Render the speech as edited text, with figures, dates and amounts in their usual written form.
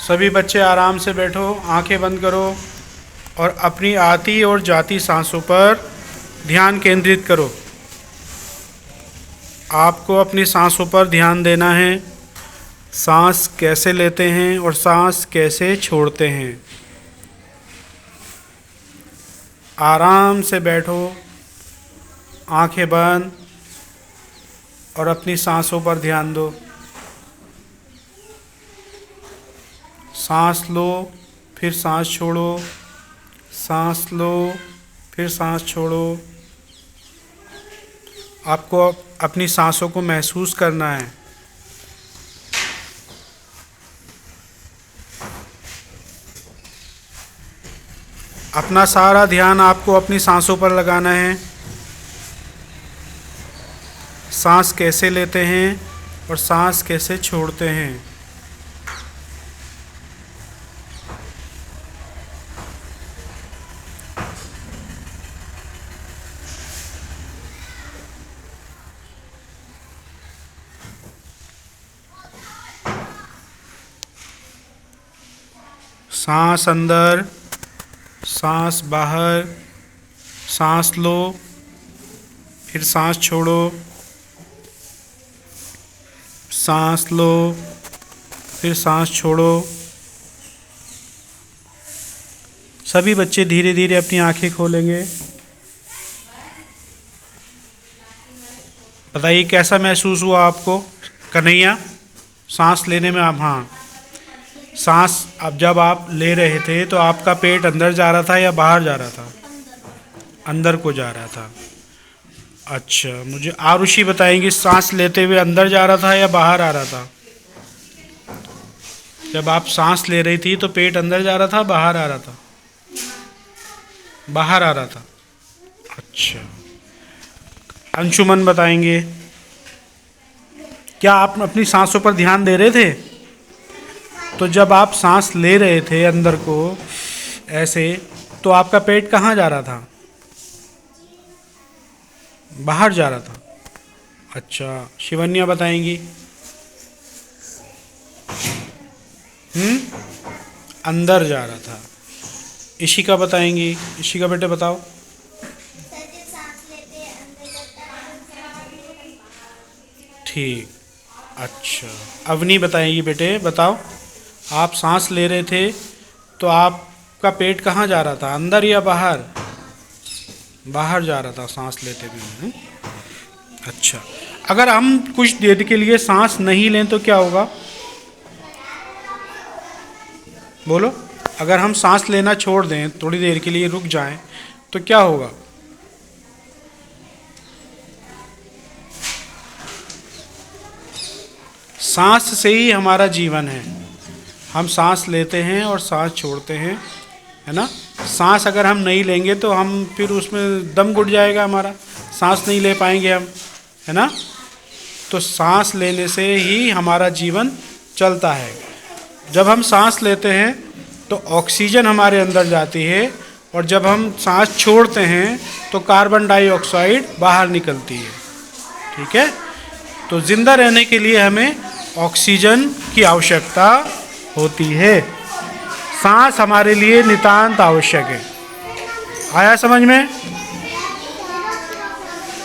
सभी बच्चे आराम से बैठो, आंखें बंद करो और अपनी आती और जाती सांसों पर ध्यान केंद्रित करो। आपको अपनी सांसों पर ध्यान देना है। सांस कैसे लेते हैं और सांस कैसे छोड़ते हैं। आराम से बैठो, आंखें बंद और अपनी सांसों पर ध्यान दो। सांस लो, फिर सांस छोड़ो, सांस लो, फिर सांस छोड़ो। आपको अपनी सांसों को महसूस करना है। अपना सारा ध्यान आपको अपनी सांसों पर लगाना है। सांस कैसे लेते हैं और सांस कैसे छोड़ते हैं। सांस अंदर, सांस बाहर, सांस लो, फिर सांस छोड़ो, सांस लो, फिर सांस छोड़ो। सभी बच्चे धीरे धीरे अपनी आंखें खोलेंगे। बताइए कैसा महसूस हुआ आपको कन्हैया, सांस लेने में। आप हाँ, सांस अब जब आप ले रहे थे तो आपका पेट अंदर जा रहा था या बाहर जा रहा था? अंदर को जा रहा था। अच्छा, मुझे आरुषि बताएंगे सांस लेते हुए अंदर जा रहा था या बाहर आ रहा था? जब आप सांस ले रही थी तो पेट अंदर जा रहा था, बाहर आ रहा था? बाहर आ रहा था। अच्छा, अंशुमन बताएंगे क्या आप अपनी सांसों पर ध्यान दे रहे थे? तो जब आप सांस ले रहे थे अंदर को ऐसे, तो आपका पेट कहाँ जा रहा था? बाहर जा रहा था। अच्छा, शिवन्या बताएंगी। अंदर जा रहा था। इशिका बताएंगी। इशिका बेटे बताओ। ठीक, अच्छा। अवनी बताएंगी बेटे, बताओ। आप सांस ले रहे थे तो आपका पेट कहाँ जा रहा था, अंदर या बाहर? बाहर जा रहा था सांस लेते हुए। अच्छा, अगर हम कुछ देर के लिए सांस नहीं लें तो क्या होगा? बोलो। अगर हम सांस लेना छोड़ दें, थोड़ी देर के लिए रुक जाएं, तो क्या होगा? सांस से ही हमारा जीवन है। हम सांस लेते हैं और सांस छोड़ते हैं, है ना। सांस अगर हम नहीं लेंगे तो हम फिर उसमें दम घुट जाएगा हमारा, सांस नहीं ले पाएंगे हम, है ना। तो सांस लेने से ही हमारा जीवन चलता है। जब हम सांस लेते हैं तो ऑक्सीजन हमारे अंदर जाती है और जब हम सांस छोड़ते हैं तो कार्बन डाइऑक्साइड बाहर निकलती है। ठीक है, तो जिंदा रहने के लिए हमें ऑक्सीजन की आवश्यकता होती है। सांस हमारे लिए नितांत आवश्यक है। आया समझ में?